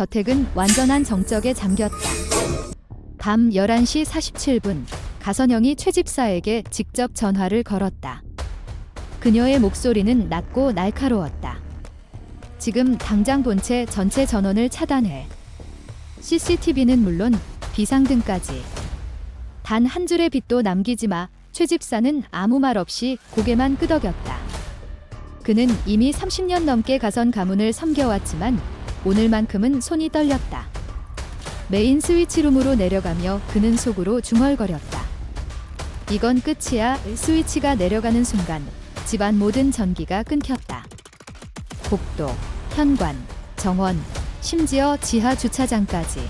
저택은 완전한 정적에 잠겼다. 밤 11시 47분, 가선영이 최 집사에게 직접 전화를 걸었다. 그녀의 목소리는 낮고 날카로웠다. 지금 당장 본체 전체 전원을 차단해. CCTV는 물론 비상등까지. 단 한 줄의 빛도 남기지 마. 최 집사는 아무 말 없이 고개만 끄덕였다. 그는 이미 30년 넘게 가선 가문을 섬겨왔지만 오늘만큼은 손이 떨렸다. 메인 스위치룸으로 내려가며 그는 속으로 중얼거렸다. 이건 끝이야. 스위치가 내려가는 순간 집안 모든 전기가 끊겼다. 복도, 현관, 정원, 심지어 지하 주차장까지.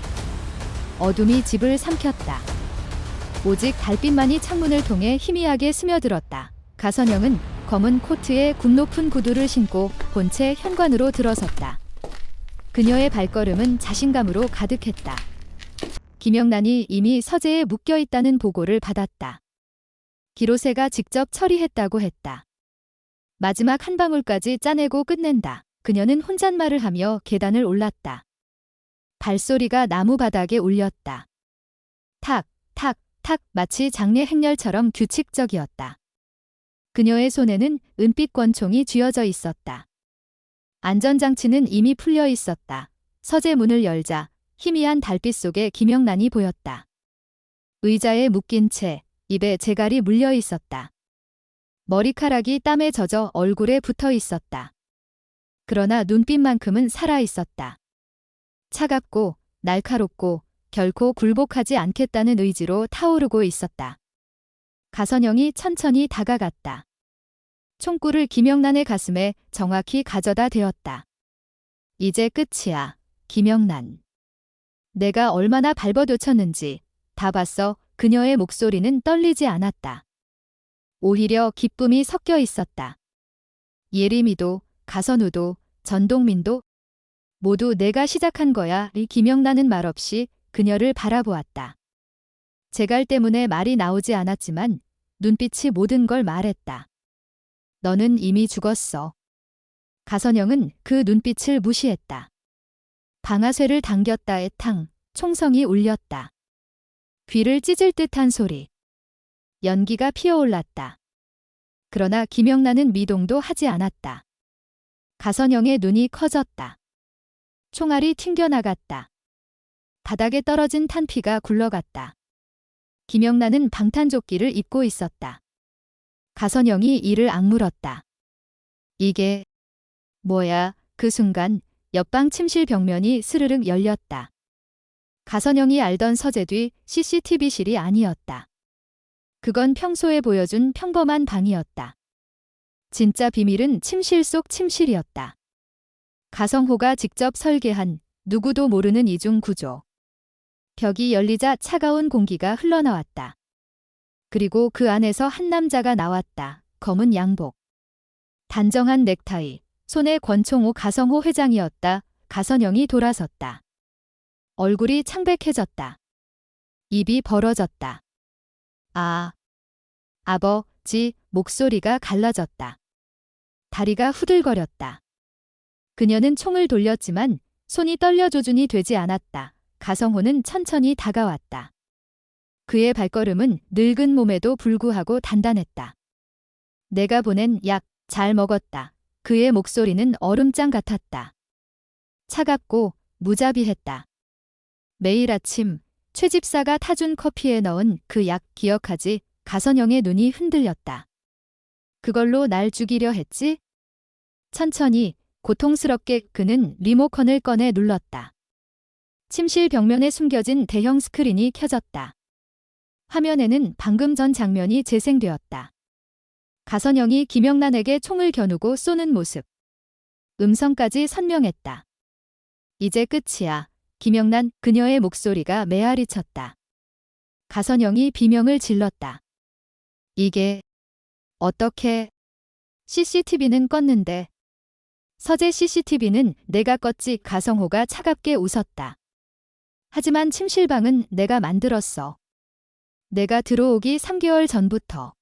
어둠이 집을 삼켰다. 오직 달빛만이 창문을 통해 희미하게 스며들었다. 가선영은 검은 코트에 굽높은 구두를 신고 본체 현관으로 들어섰다. 그녀의 발걸음은 자신감으로 가득했다. 김영란이 이미 서재에 묶여있다는 보고를 받았다. 기로세가 직접 처리했다고 했다. 마지막 한 방울까지 짜내고 끝낸다. 그녀는 혼잣말을 하며 계단을 올랐다. 발소리가 나무 바닥에 울렸다. 탁, 탁, 탁 마치 장례 행렬처럼 규칙적이었다. 그녀의 손에는 은빛 권총이 쥐어져 있었다. 안전장치는 이미 풀려 있었다. 서재 문을 열자 희미한 달빛 속에 김영란이 보였다. 의자에 묶인 채 입에 재갈이 물려 있었다. 머리카락이 땀에 젖어 얼굴에 붙어 있었다. 그러나 눈빛만큼은 살아 있었다. 차갑고 날카롭고 결코 굴복하지 않겠다는 의지로 타오르고 있었다. 가선영이 천천히 다가갔다. 총구를 김영란의 가슴에 정확히 가져다 대었다. 이제 끝이야, 김영란. 내가 얼마나 발버둥쳤는지 다 봤어. 그녀의 목소리는 떨리지 않았다. 오히려 기쁨이 섞여 있었다. 예림이도, 가선우도, 전동민도 모두 내가 시작한 거야. 김영란은 말없이 그녀를 바라보았다. 재갈 때문에 말이 나오지 않았지만 눈빛이 모든 걸 말했다. 너는 이미 죽었어. 가선영은 그 눈빛을 무시했다. 방아쇠를 당겼다에 탕, 총성이 울렸다. 귀를 찢을 듯한 소리. 연기가 피어올랐다. 그러나 김영란은 미동도 하지 않았다. 가선영의 눈이 커졌다. 총알이 튕겨나갔다. 바닥에 떨어진 탄피가 굴러갔다. 김영란은 방탄조끼를 입고 있었다. 가선영이 이를 악물었다. 이게 뭐야? 그 순간 옆방 침실 벽면이 스르륵 열렸다. 가선영이 알던 서재 뒤 CCTV실이 아니었다. 그건 평소에 보여준 평범한 방이었다. 진짜 비밀은 침실 속 침실이었다. 가성호가 직접 설계한 누구도 모르는 이중 구조. 벽이 열리자 차가운 공기가 흘러나왔다. 그리고 그 안에서 한 남자가 나왔다. 검은 양복. 단정한 넥타이, 손에 권총호. 가성호 회장이었다. 가선영이 돌아섰다. 얼굴이 창백해졌다. 입이 벌어졌다. 아버지. 목소리가 갈라졌다. 다리가 후들거렸다. 그녀는 총을 돌렸지만 손이 떨려 조준이 되지 않았다. 가성호는 천천히 다가왔다. 그의 발걸음은 늙은 몸에도 불구하고 단단했다. 내가 보낸 약 잘 먹었다. 그의 목소리는 얼음장 같았다. 차갑고 무자비했다. 매일 아침 최 집사가 타준 커피에 넣은 그 약 기억하지? 가선영의 눈이 흔들렸다. 그걸로 날 죽이려 했지? 천천히 고통스럽게 그는 리모컨을 꺼내 눌렀다. 침실 벽면에 숨겨진 대형 스크린이 켜졌다. 화면에는 방금 전 장면이 재생되었다. 가선영이 김영란에게 총을 겨누고 쏘는 모습. 음성까지 선명했다. 이제 끝이야. 김영란. 그녀의 목소리가 메아리 쳤다. 가선영이 비명을 질렀다. 이게 어떻게? CCTV는 껐는데. 서재 CCTV는 내가 껐지. 가성호가 차갑게 웃었다. 하지만 침실방은 내가 만들었어. 내가 들어오기 3개월 전부터.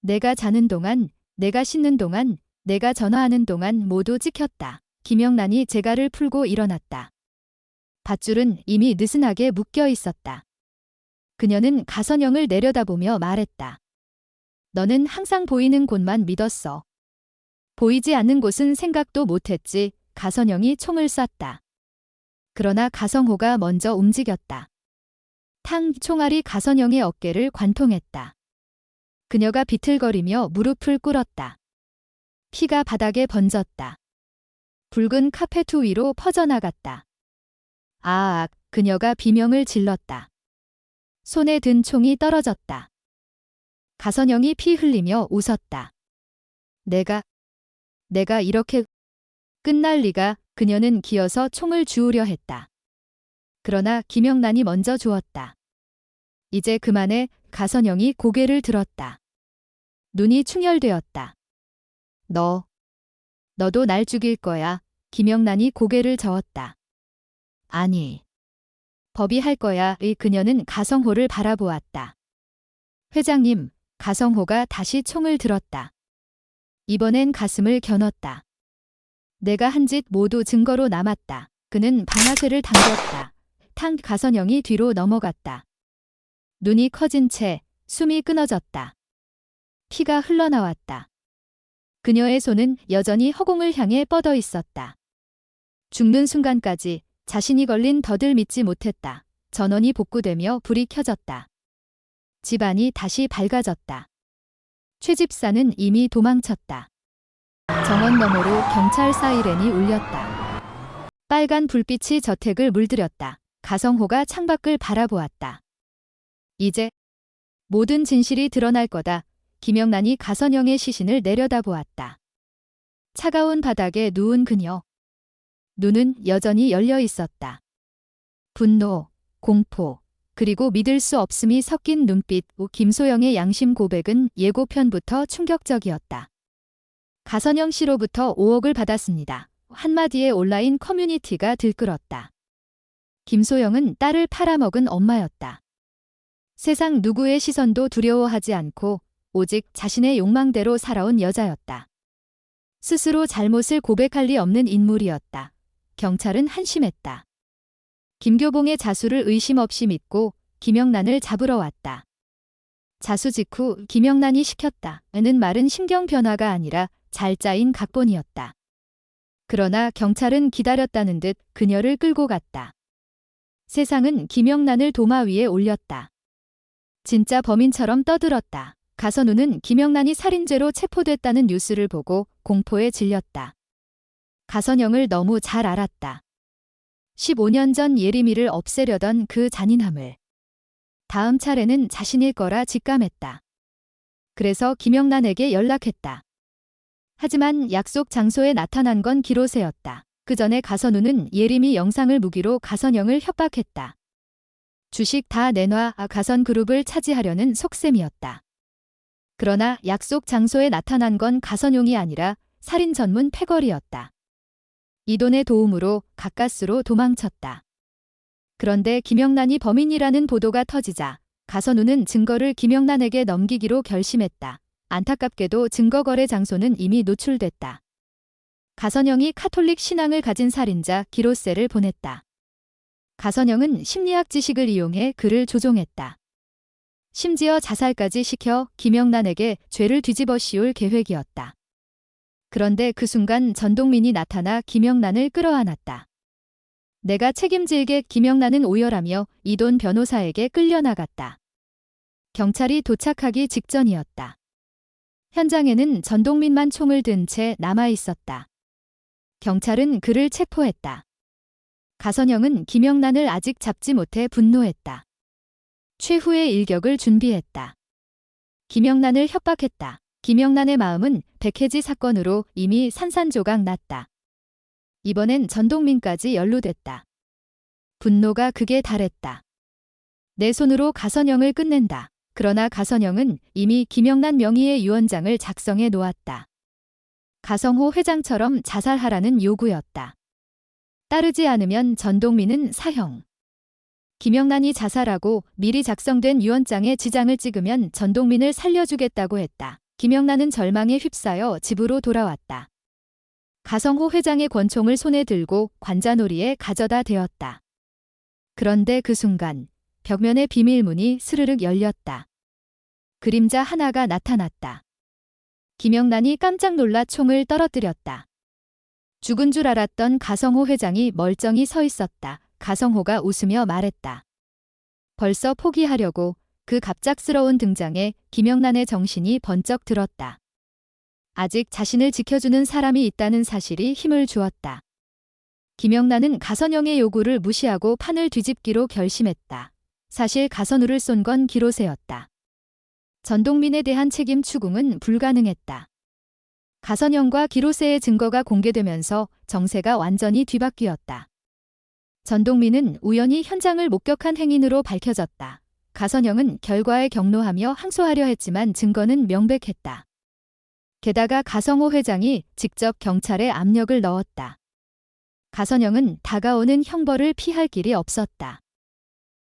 내가 자는 동안, 내가 씻는 동안, 내가 전화하는 동안 모두 찍혔다. 김영란이 재갈을 풀고 일어났다. 밧줄은 이미 느슨하게 묶여 있었다. 그녀는 가선영을 내려다보며 말했다. 너는 항상 보이는 곳만 믿었어. 보이지 않는 곳은 생각도 못했지. 가선영이 총을 쐈다. 그러나 가성호가 먼저 움직였다. 탕 총알이 가선영의 어깨를 관통했다. 그녀가 비틀거리며 무릎을 꿇었다. 피가 바닥에 번졌다. 붉은 카페트 위로 퍼져나갔다. 아악, 그녀가 비명을 질렀다. 손에 든 총이 떨어졌다. 가선영이 피 흘리며 웃었다. 내가 이렇게 끝날 리가. 그녀는 기어서 총을 주우려 했다. 그러나 김영란이 먼저 주었다. 이제 그만해. 가선영이 고개를 들었다. 눈이 충혈되었다. 너도 날 죽일 거야. 김영란이 고개를 저었다. 아니. 법이 할 거야. 그녀는 가성호를 바라보았다. 회장님, 가성호가 다시 총을 들었다. 이번엔 가슴을 겨눴다. 내가 한 짓 모두 증거로 남았다. 그는 방아쇠를 당겼다. 탕 가선영이 뒤로 넘어갔다. 눈이 커진 채 숨이 끊어졌다. 피가 흘러나왔다. 그녀의 손은 여전히 허공을 향해 뻗어 있었다. 죽는 순간까지 자신이 걸린 덫을 믿지 못했다. 전원이 복구되며 불이 켜졌다. 집안이 다시 밝아졌다. 최 집사는 이미 도망쳤다. 정원 너머로 경찰 사이렌이 울렸다. 빨간 불빛이 저택을 물들였다. 가성호가 창밖을 바라보았다. 이제 모든 진실이 드러날 거다. 김영란이 가선영의 시신을 내려다보았다. 차가운 바닥에 누운 그녀. 눈은 여전히 열려 있었다. 분노, 공포, 그리고 믿을 수 없음이 섞인 눈빛. 김소영의 양심 고백은 예고편부터 충격적이었다. 가선영 씨로부터 5억을 받았습니다. 한마디의 온라인 커뮤니티가 들끓었다. 김소영은 딸을 팔아먹은 엄마였다. 세상 누구의 시선도 두려워하지 않고 오직 자신의 욕망대로 살아온 여자였다. 스스로 잘못을 고백할 리 없는 인물이었다. 경찰은 한심했다. 김교봉의 자수를 의심 없이 믿고 김영란을 잡으러 왔다. 자수 직후 김영란이 시켰다는 말은 심경 변화가 아니라 잘 짜인 각본이었다. 그러나 경찰은 기다렸다는 듯 그녀를 끌고 갔다. 세상은 김영란을 도마 위에 올렸다. 진짜 범인처럼 떠들었다. 가선우는 김영란이 살인죄로 체포됐다는 뉴스를 보고 공포에 질렸다. 가선영을 너무 잘 알았다. 15년 전 예림이를 없애려던 그 잔인함을. 다음 차례는 자신일 거라 직감했다. 그래서 김영란에게 연락했다. 하지만 약속 장소에 나타난 건 기로세였다. 그 전에 가선우는 예림이 영상을 무기로 가선영을 협박했다. 주식 다 내놔. 가선그룹을 차지하려는 속셈이었다. 그러나 약속 장소에 나타난 건 가선용이 아니라 살인 전문 패거리였다. 이돈의 도움으로 가까스로 도망쳤다. 그런데 김영란이 범인이라는 보도가 터지자 가선우는 증거를 김영란에게 넘기기로 결심했다. 안타깝게도 증거거래 장소는 이미 노출됐다. 가선영이 카톨릭 신앙을 가진 살인자 기로세를 보냈다. 가선영은 심리학 지식을 이용해 그를 조종했다. 심지어 자살까지 시켜 김영란에게 죄를 뒤집어 씌울 계획이었다. 그런데 그 순간 전동민이 나타나 김영란을 끌어안았다. 내가 책임질게. 김영란은 오열하며 이돈 변호사에게 끌려나갔다. 경찰이 도착하기 직전이었다. 현장에는 전동민만 총을 든 채 남아 있었다. 경찰은 그를 체포했다. 가선영은 김영란을 아직 잡지 못해 분노했다. 최후의 일격을 준비했다. 김영란을 협박했다. 김영란의 마음은 백혜지 사건으로 이미 산산조각 났다. 이번엔 전동민까지 연루됐다. 분노가 극에 달했다. 내 손으로 가선영을 끝낸다. 그러나 가선영은 이미 김영란 명의의 유언장을 작성해 놓았다. 가성호 회장처럼 자살하라는 요구였다. 따르지 않으면 전동민은 사형. 김영란이 자살하고 미리 작성된 유언장에 지장을 찍으면 전동민을 살려주겠다고 했다. 김영란은 절망에 휩싸여 집으로 돌아왔다. 가성호 회장의 권총을 손에 들고 관자놀이에 가져다 대었다. 그런데 그 순간 벽면의 비밀문이 스르륵 열렸다. 그림자 하나가 나타났다. 김영란이 깜짝 놀라 총을 떨어뜨렸다. 죽은 줄 알았던 가성호 회장이 멀쩡히 서 있었다. 가성호가 웃으며 말했다. 벌써 포기하려고. 그 갑작스러운 등장에 김영란의 정신이 번쩍 들었다. 아직 자신을 지켜주는 사람이 있다는 사실이 힘을 주었다. 김영란은 가선영의 요구를 무시하고 판을 뒤집기로 결심했다. 사실 가선우를 쏜 건 기로세였다. 전동민에 대한 책임 추궁은 불가능했다. 가선영과 기로세의 증거가 공개되면서 정세가 완전히 뒤바뀌었다. 전동민은 우연히 현장을 목격한 행인으로 밝혀졌다. 가선영은 결과에 격노하며 항소하려 했지만 증거는 명백했다. 게다가 가성호 회장이 직접 경찰에 압력을 넣었다. 가선영은 다가오는 형벌을 피할 길이 없었다.